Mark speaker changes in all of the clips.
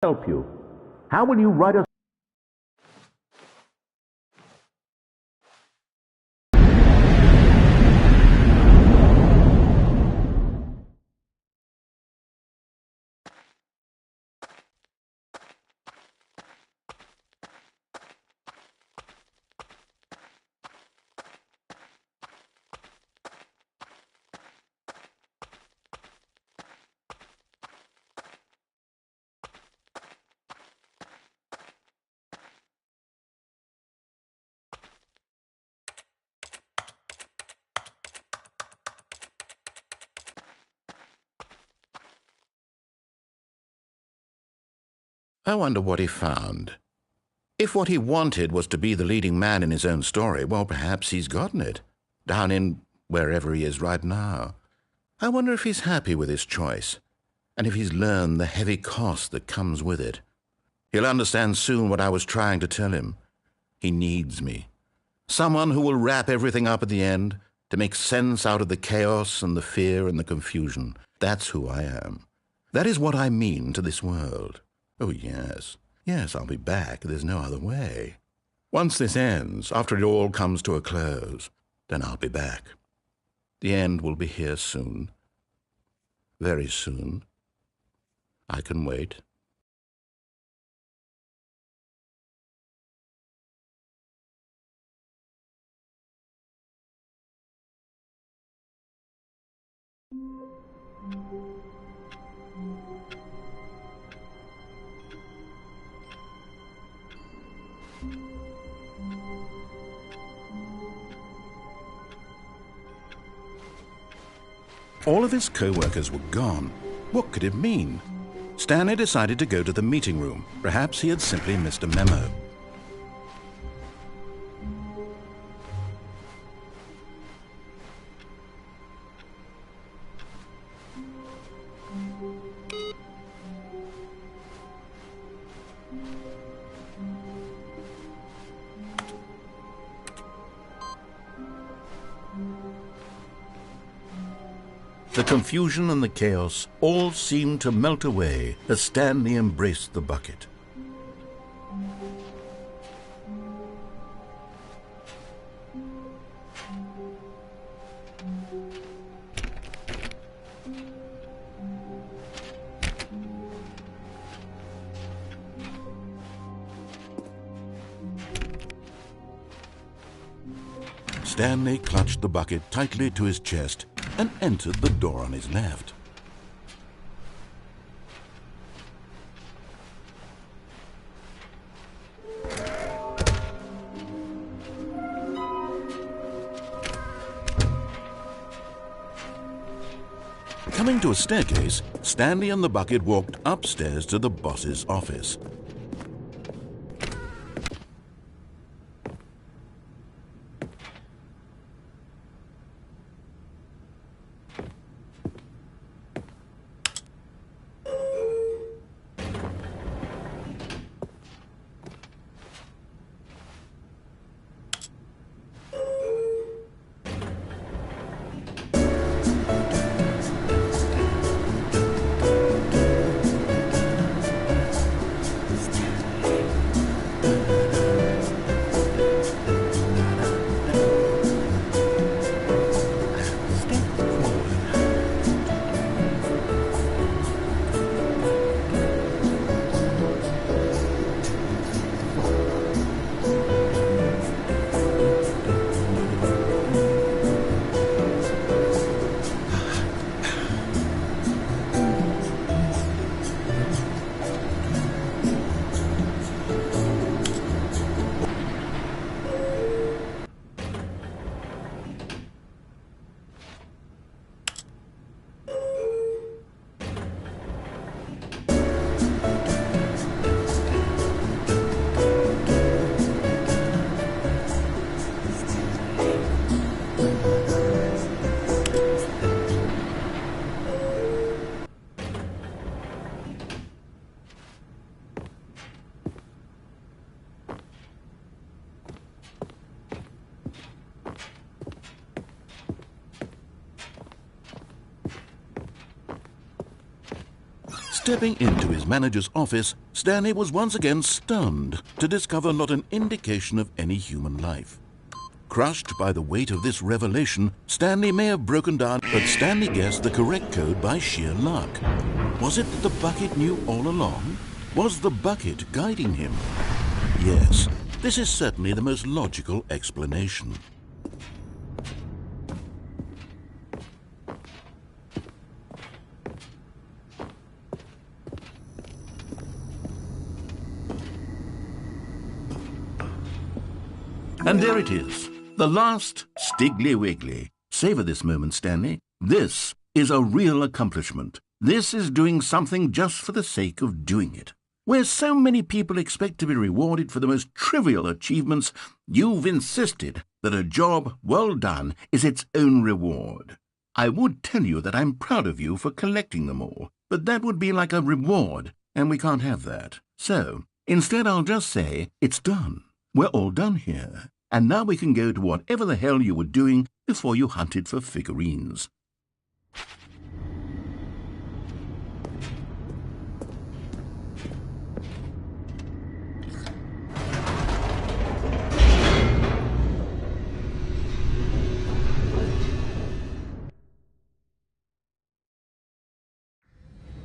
Speaker 1: help you. How will you write a...
Speaker 2: I wonder what he found. If what he wanted was to be the leading man in his own story, well, perhaps he's gotten it, down in wherever he is right now. I wonder if he's happy with his choice, and if he's learned the heavy cost that comes with it. He'll understand soon what I was trying to tell him. He needs me. Someone who will wrap everything up at the end, to make sense out of the chaos and the fear and the confusion. That's who I am. That is what I mean to this world. Oh, yes. Yes, I'll be back. There's no other way. Once this ends, after it all comes to a close, then I'll be back. The end will be here soon. Very soon. I can wait. All of his co-workers were gone. What could it mean? Stanley decided to go to the meeting room. Perhaps he had simply missed a memo. The confusion and the chaos all seemed to melt away as Stanley embraced the bucket. Stanley clutched the bucket tightly to his chest and entered the door on his left. Coming to a staircase, Stanley and the bucket walked upstairs to the boss's office. Stepping into his manager's office, Stanley was once again stunned to discover not an indication of any human life. Crushed by the weight of this revelation, Stanley may have broken down, but Stanley guessed the correct code by sheer luck. Was it that the bucket knew all along? Was the bucket guiding him? Yes, this is certainly the most logical explanation. And there it is, the last Stiggly Wiggly. Savor this moment, Stanley. This is a real accomplishment. This is doing something just for the sake of doing it. Where so many people expect to be rewarded for the most trivial achievements, you've insisted that a job well done is its own reward. I would tell you that I'm proud of you for collecting them all, but that would be like a reward, and we can't have that. So, instead I'll just say, it's done. We're all done here. And now we can go to whatever the hell you were doing before you hunted for figurines.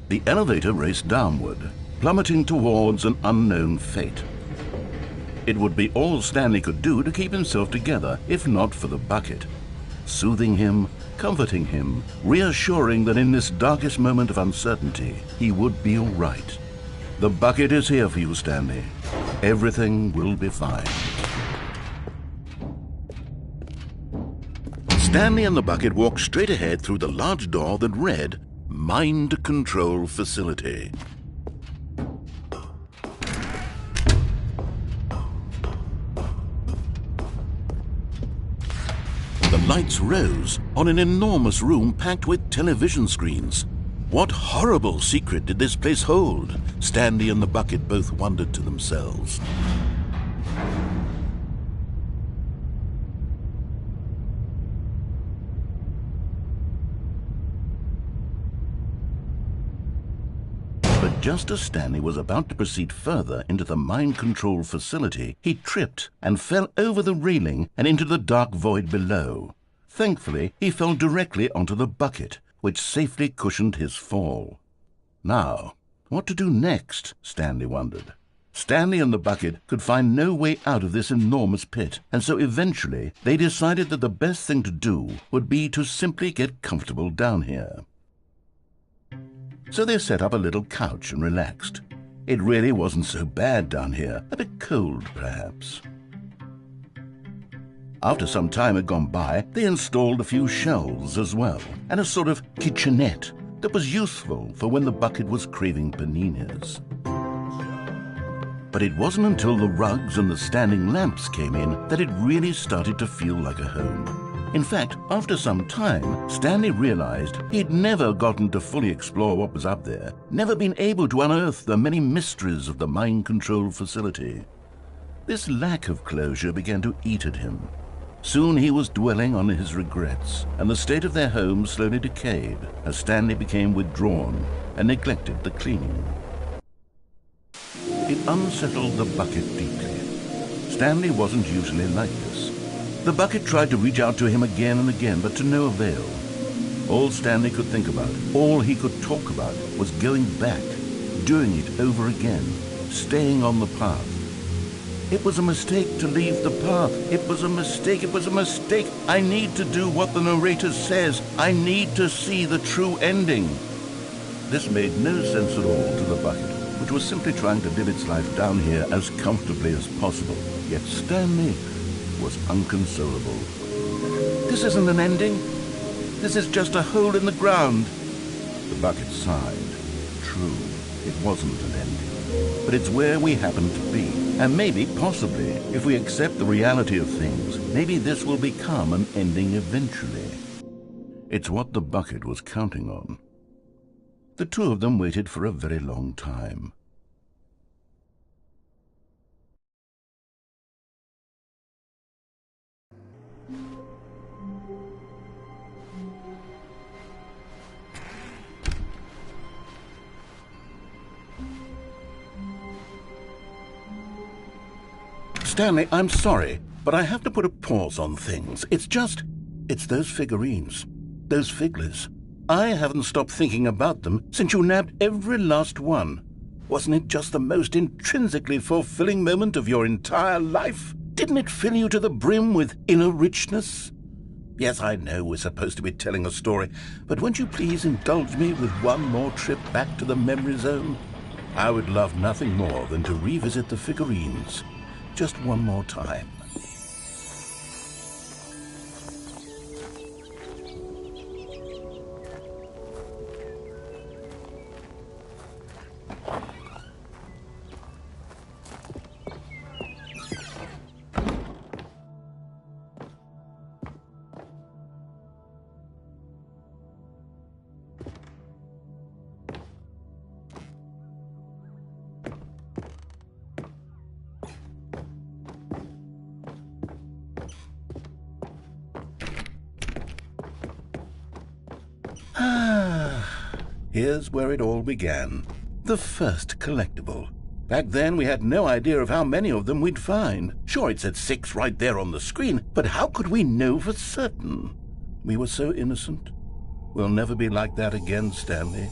Speaker 2: The elevator raced downward, plummeting towards an unknown fate. It would be all Stanley could do to keep himself together, if not for the bucket. Soothing him, comforting him, reassuring that in this darkest moment of uncertainty, he would be all right. The bucket is here for you, Stanley. Everything will be fine. Stanley and the bucket walked straight ahead through the large door that read, Mind Control Facility. The lights rose on an enormous room packed with television screens. What horrible secret did this place hold? Stanley and the bucket both wondered to themselves. But just as Stanley was about to proceed further into the mind control facility, he tripped and fell over the railing and into the dark void below. Thankfully, he fell directly onto the bucket, which safely cushioned his fall. Now, what to do next? Stanley wondered. Stanley and the bucket could find no way out of this enormous pit, and so eventually they decided that the best thing to do would be to simply get comfortable down here. So they set up a little couch and relaxed. It really wasn't so bad down here, a bit cold perhaps. After some time had gone by, they installed a few shelves as well, and a sort of kitchenette that was useful for when the bucket was craving paninis. But it wasn't until the rugs and the standing lamps came in that it really started to feel like a home. In fact, after some time, Stanley realized he'd never gotten to fully explore what was up there, never been able to unearth the many mysteries of the mind control facility. This lack of closure began to eat at him. Soon he was dwelling on his regrets, and the state of their home slowly decayed as Stanley became withdrawn and neglected the cleaning. It unsettled the bucket deeply. Stanley wasn't usually like this. The bucket tried to reach out to him again and again, but to no avail. All Stanley could think about, all he could talk about, was going back, doing it over again, staying on the path. It was a mistake to leave the path. It was a mistake. It was a mistake. I need to do what the narrator says. I need to see the true ending. This made no sense at all to the bucket, which was simply trying to live its life down here as comfortably as possible. Yet Stanley was unconsolable. This isn't an ending. This is just a hole in the ground. The bucket sighed. True, it wasn't an ending. But it's where we happen to be. And maybe, possibly, if we accept the reality of things, maybe this will become an ending eventually. It's what the bucket was counting on. The two of them waited for a very long time.
Speaker 3: Stanley, I'm sorry, but I have to put a pause on things. It's those figurines, those figglers. I haven't stopped thinking about them since you nabbed every last one. Wasn't it just the most intrinsically fulfilling moment of your entire life? Didn't it fill you to the brim with inner richness? Yes, I know we're supposed to be telling a story, but won't you please indulge me with one more trip back to the memory zone? I would love nothing more than to revisit the figurines. Just one more time. Here's where it all began. The first collectible. Back then, we had no idea of how many of them we'd find. Sure, it said 6 right there on the screen, but how could we know for certain? We were so innocent. We'll never be like that again, Stanley.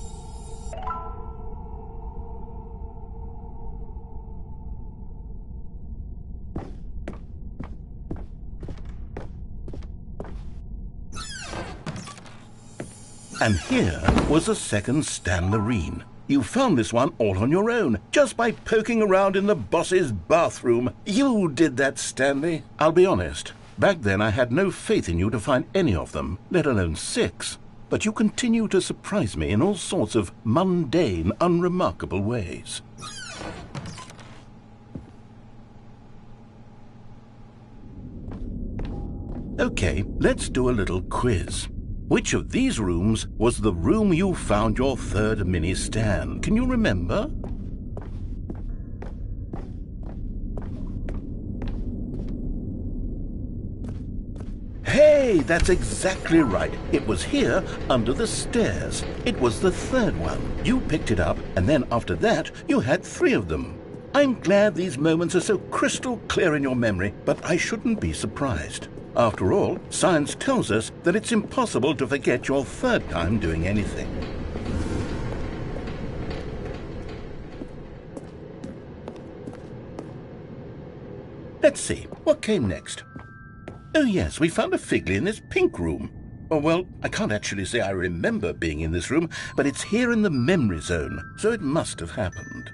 Speaker 3: And here was a second Stanley. You found this one all on your own, just by poking around in the boss's bathroom. You did that, Stanley. I'll be honest. Back then I had no faith in you to find any of them, let alone 6. But you continue to surprise me in all sorts of mundane, unremarkable ways. Okay, let's do a little quiz. Which of these rooms was the room you found your third mini Stan? Can you remember? Hey, that's exactly right. It was here, under the stairs. It was the third one. You picked it up, and then after that, you had 3 of them. I'm glad these moments are so crystal clear in your memory, but I shouldn't be surprised. After all, science tells us that it's impossible to forget your third time doing anything. Let's see, what came next? Oh yes, we found a Figley in this pink room. Oh well, I can't actually say I remember being in this room, but it's here in the memory zone, so it must have happened.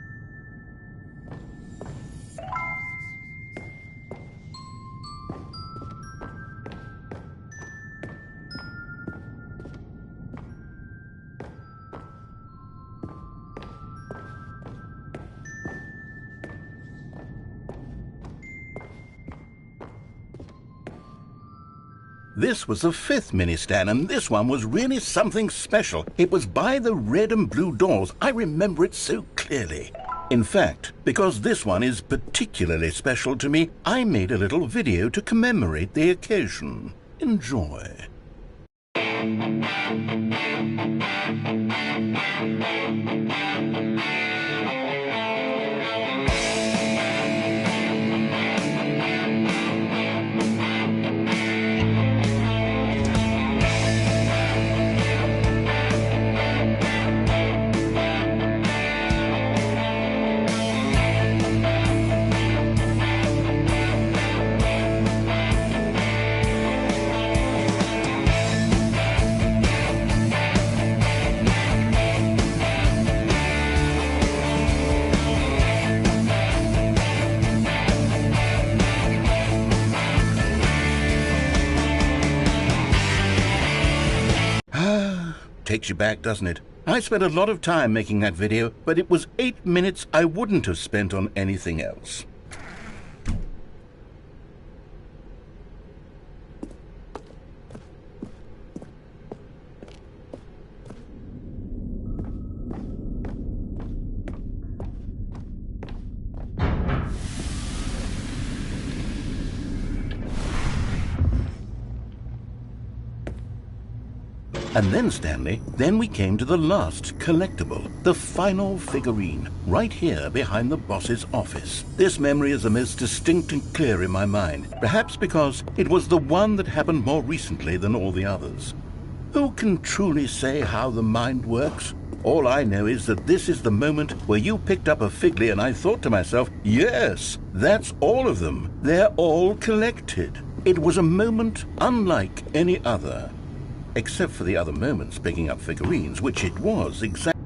Speaker 3: This was the 5th mini-Stan, and this one was really something special. It was by the red and blue doors. I remember it so clearly. In fact, because this one is particularly special to me, I made a little video to commemorate the occasion. Enjoy. Takes you back, doesn't it? I spent a lot of time making that video, but it was 8 minutes I wouldn't have spent on anything else. And then, Stanley, then we came to the last collectible, the final figurine, right here behind the boss's office. This memory is the most distinct and clear in my mind, perhaps because it was the one that happened more recently than all the others. Who can truly say how the mind works? All I know is that this is the moment where you picked up a Figley and I thought to myself, yes, that's all of them. They're all collected. It was a moment unlike any other. Except for the other moments picking up figurines, which it was exactly.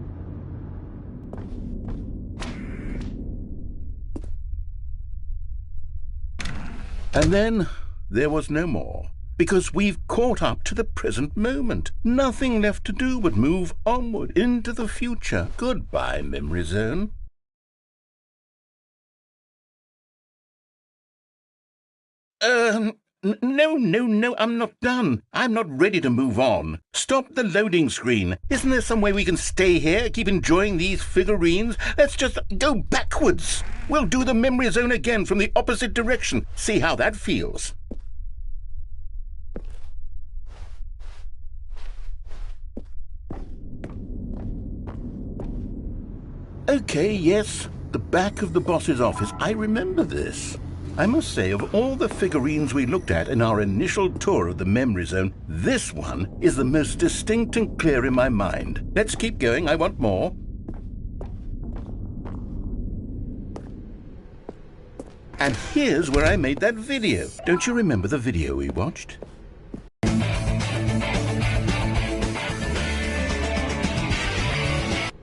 Speaker 3: And then there was no more, because we've caught up to the present moment. Nothing left to do but move onward into the future. Goodbye, Memory Zone. No, I'm not done. I'm not ready to move on. Stop the loading screen. Isn't there some way we can stay here, keep enjoying these figurines? Let's just go backwards. We'll do the Memory Zone again from the opposite direction. See how that feels. Okay, yes, the back of the boss's office. I remember this. I must say, of all the figurines we looked at in our initial tour of the Memory Zone, this one is the most distinct and clear in my mind. Let's keep going. I want more. And here's where I made that video. Don't you remember the video we watched?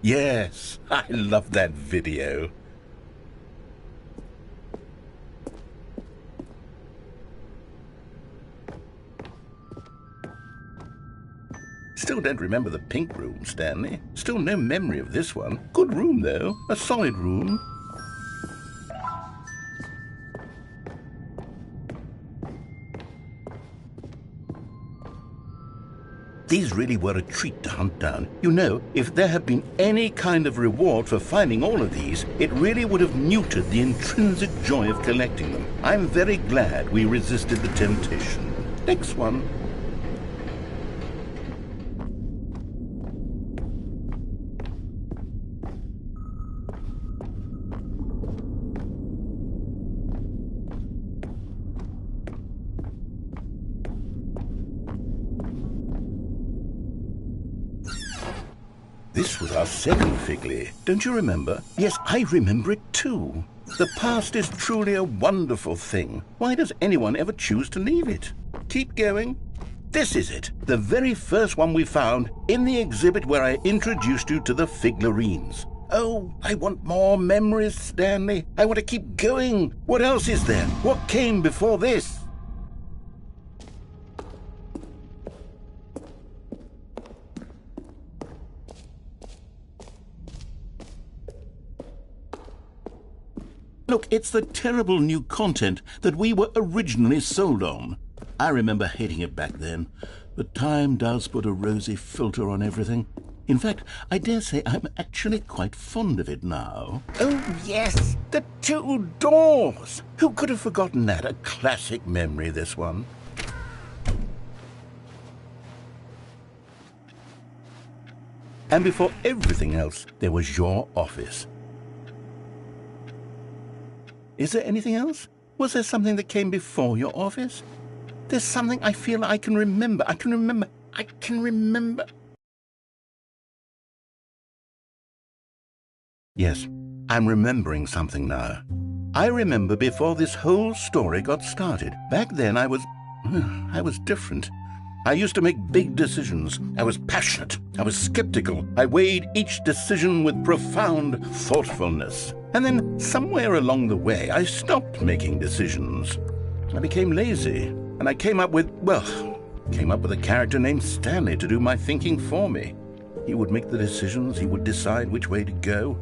Speaker 3: Yes, I love that video. Still don't remember the pink room, Stanley. Still no memory of this one. Good room, though. A solid room. These really were a treat to hunt down. You know, if there had been any kind of reward for finding all of these, it really would have neutered the intrinsic joy of collecting them. I'm very glad we resisted the temptation. Next one. This was our second Figley. Don't you remember? Yes, I remember it too. The past is truly a wonderful thing. Why does anyone ever choose to leave it? Keep going. This is it. The very first one we found in the exhibit where I introduced you to the figurines. Oh, I want more memories, Stanley. I want to keep going. What else is there? What came before this? Look, it's the terrible new content that we were originally sold on. I remember hating it back then, but time does put a rosy filter on everything. In fact, I dare say I'm actually quite fond of it now. Oh, yes, the two doors! Who could have forgotten that? A classic memory, this one. And before everything else, there was your office. Is there anything else? Was there something that came before your office? There's something I feel I can remember. I can remember. Yes, I'm remembering something now. I remember before this whole story got started. Back then I was different. I used to make big decisions. I was passionate. I was skeptical. I weighed each decision with profound thoughtfulness. And then somewhere along the way, I stopped making decisions. I became lazy, and I came up with a character named Stanley to do my thinking for me. He would make the decisions. He would decide which way to go.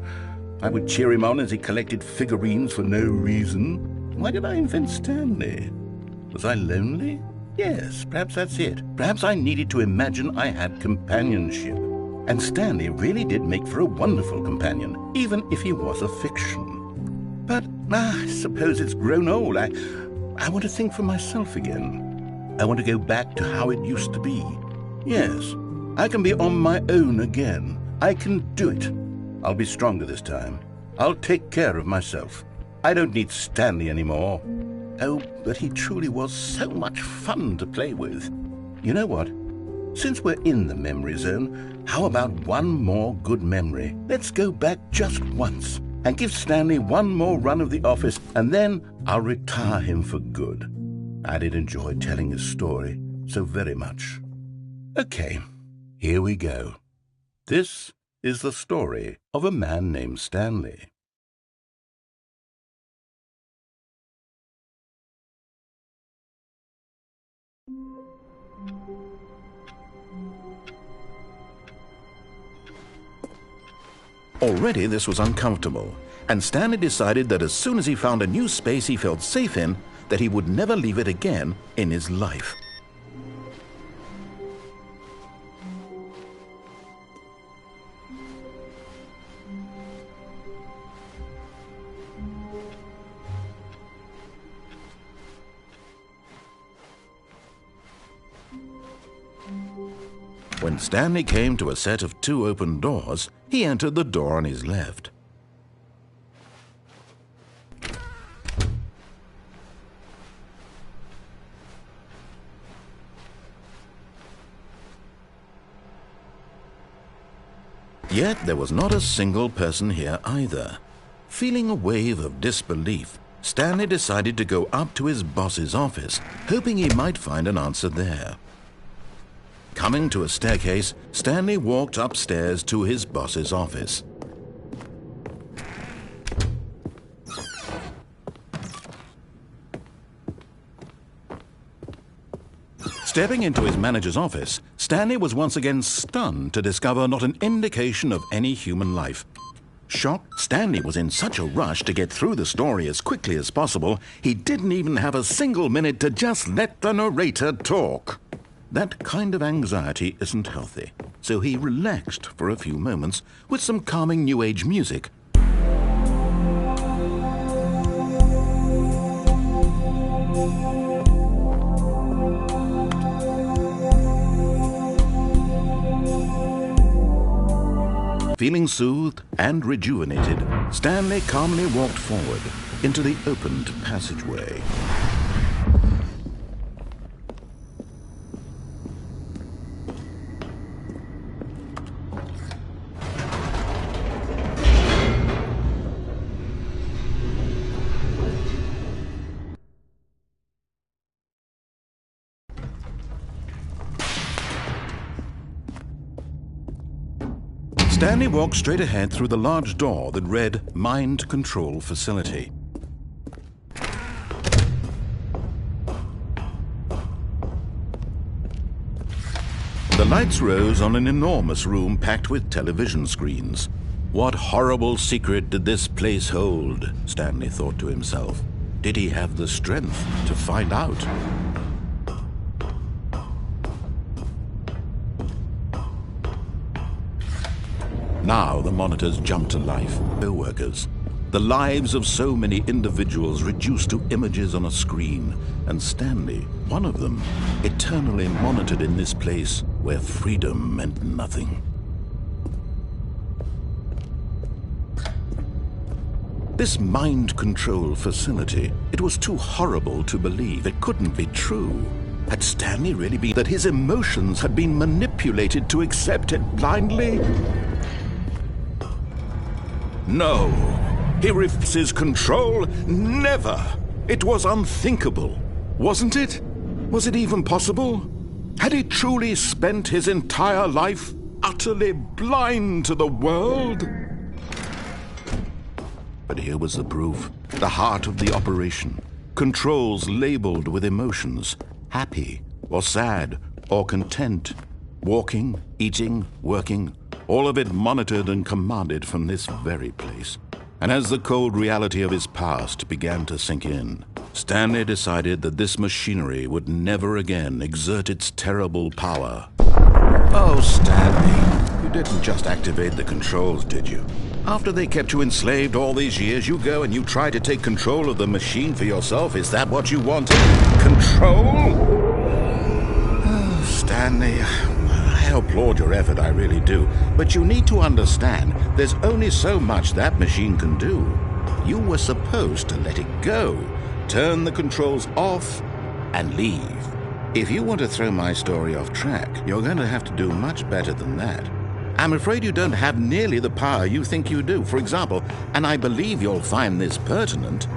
Speaker 3: I would cheer him on as he collected figurines for no reason. Why did I invent Stanley? Was I lonely? Yes, perhaps that's it. Perhaps I needed to imagine I had companionship. And Stanley really did make for a wonderful companion, even if he was a fiction. But I suppose it's grown old. I want to think for myself again. I want to go back to how it used to be. Yes, I can be on my own again. I can do it. I'll be stronger this time. I'll take care of myself. I don't need Stanley anymore. Oh, but he truly was so much fun to play with. You know what? Since we're in the memory zone, how about one more good memory? Let's go back just once and give Stanley one more run of the office, and then I'll retire him for good. I did enjoy telling his story so very much. Okay, here we go. This is the story of a man named Stanley.
Speaker 2: Already this was uncomfortable, and Stanley decided that as soon as he found a new space he felt safe in, that he would never leave it again in his life. When Stanley came to a set of 2 open doors, he entered the door on his left. Yet there was not a single person here either. Feeling a wave of disbelief, Stanley decided to go up to his boss's office, hoping he might find an answer there. Coming to a staircase, Stanley walked upstairs to his boss's office. Stepping into his manager's office, Stanley was once again stunned to discover not an indication of any human life. Shocked, Stanley was in such a rush to get through the story as quickly as possible, he didn't even have a single minute to just let the narrator talk. That kind of anxiety isn't healthy, so he relaxed for a few moments with some calming New Age music. Feeling soothed and rejuvenated, Stanley calmly walked forward into the opened passageway. Stanley walked straight ahead through the large door that read Mind Control Facility. The lights rose on an enormous room packed with television screens. What horrible secret did this place hold? Stanley thought to himself. Did he have the strength to find out? Now the monitors jumped to life. Co-workers. The lives of so many individuals reduced to images on a screen, and Stanley, one of them, eternally monitored in this place where freedom meant nothing. This mind control facility, it was too horrible to believe. It couldn't be true. Had Stanley really been that his emotions had been manipulated to accept it blindly? No, he refuses control. Never. It was unthinkable, wasn't it? Was it even possible? Had he truly spent his entire life utterly blind to the world? But here was the proof, the heart of the operation. Controls labeled with emotions, happy or sad or content, walking, eating, working, all of it monitored and commanded from this very place. And as the cold reality of his past began to sink in, Stanley decided that this machinery would never again exert its terrible power. Oh, Stanley, you didn't just activate the controls, did you? After they kept you enslaved all these years, you go and you try to take control of the machine for yourself. Is that what you wanted? Control? Oh, Stanley, I applaud your effort, I really do. But you need to understand, there's only so much that machine can do. You were supposed to let it go, turn the controls off, and leave. If you want to throw my story off track, you're going to have to do much better than that. I'm afraid you don't have nearly the power you think you do. For example, and I believe you'll find this pertinent,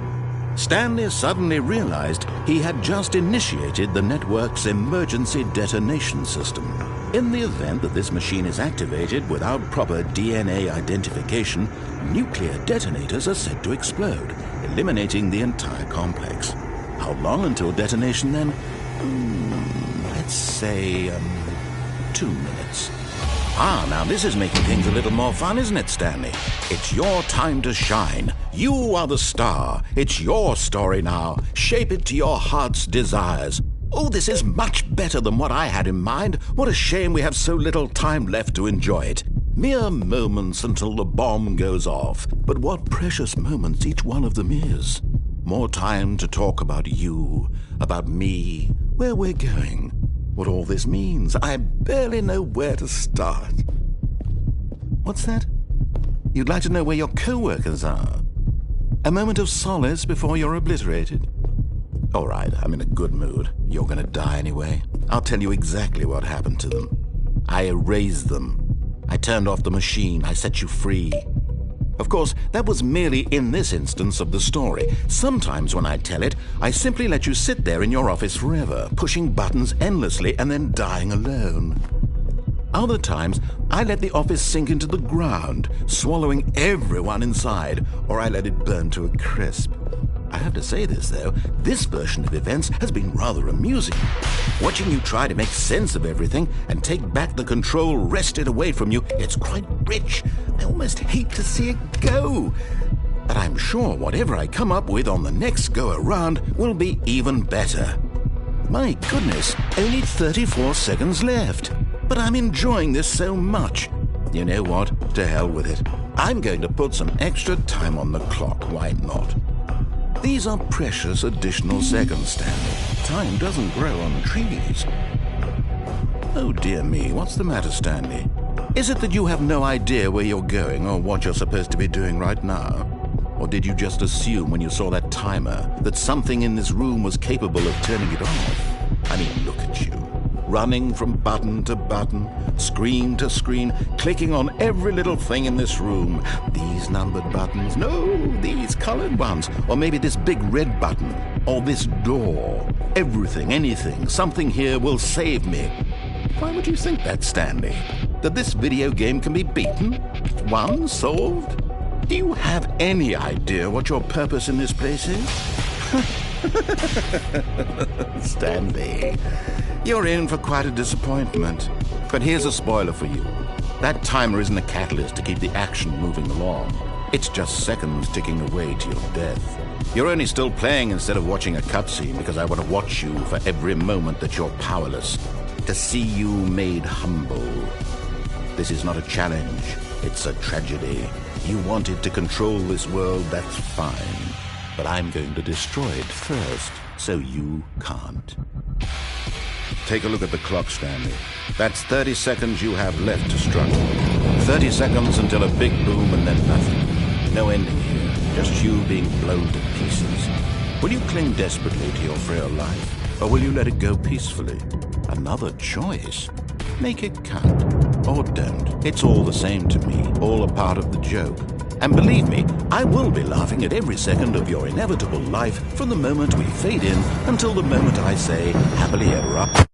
Speaker 2: Stanley suddenly realized he had just initiated the network's emergency detonation system. In the event that this machine is activated without proper DNA identification, nuclear detonators are said to explode, eliminating the entire complex. How long until detonation then? Let's say 2 minutes. Now this is making things a little more fun, isn't it, Stanley? It's your time to shine. You are the star. It's your story now. Shape it to your heart's desires. Oh, this is much better than what I had in mind. What a shame we have so little time left to enjoy it. Mere moments until the bomb goes off. But what precious moments each one of them is. More time to talk about you, about me, where we're going, what all this means. I barely know where to start. What's that? You'd like to know where your co-workers are? A moment of solace before you're obliterated? All right, I'm in a good mood. You're gonna die anyway. I'll tell you exactly what happened to them. I erased them. I turned off the machine. I set you free. Of course, that was merely in this instance of the story. Sometimes when I tell it, I simply let you sit there in your office forever, pushing buttons endlessly and then dying alone. Other times, I let the office sink into the ground, swallowing everyone inside, or I let it burn to a crisp. I have to say this, though, this version of events has been rather amusing. Watching you try to make sense of everything and take back the control wrested away from you, it's quite rich. I almost hate to see it go. But I'm sure whatever I come up with on the next go-around will be even better. My goodness, only 34 seconds left. But I'm enjoying this so much. You know what? To hell with it. I'm going to put some extra time on the clock. Why not? These are precious additional seconds, Stanley. Time doesn't grow on trees. Oh dear me, what's the matter, Stanley? Is it that you have no idea where you're going or what you're supposed to be doing right now? Or did you just assume when you saw that timer that something in this room was capable of turning it off? I mean, look at you. Running from button to button, screen to screen, clicking on every little thing in this room. These numbered buttons, no, these colored ones, or maybe this big red button, or this door. Everything, anything, something here will save me. Why would you think that, Stanley? That this video game can be beaten? Won? Solved? Do you have any idea what your purpose in this place is? Stanley, you're in for quite a disappointment. But here's a spoiler for you. That timer isn't a catalyst to keep the action moving along. It's just seconds ticking away to your death. You're only still playing instead of watching a cutscene because I want to watch you for every moment that you're powerless. To see you made humble. This is not a challenge. It's a tragedy. You wanted to control this world, that's fine. But I'm going to destroy it first, so you can't. Take a look at the clock, Stanley. That's 30 seconds you have left to struggle. 30 seconds until a big boom and then nothing. No ending here, just you being blown to pieces. Will you cling desperately to your frail life, or will you let it go peacefully? Another choice. Make it count, or don't. It's all the same to me, all a part of the joke. And believe me, I will be laughing at every second of your inevitable life from the moment we fade in until the moment I say, happily ever after.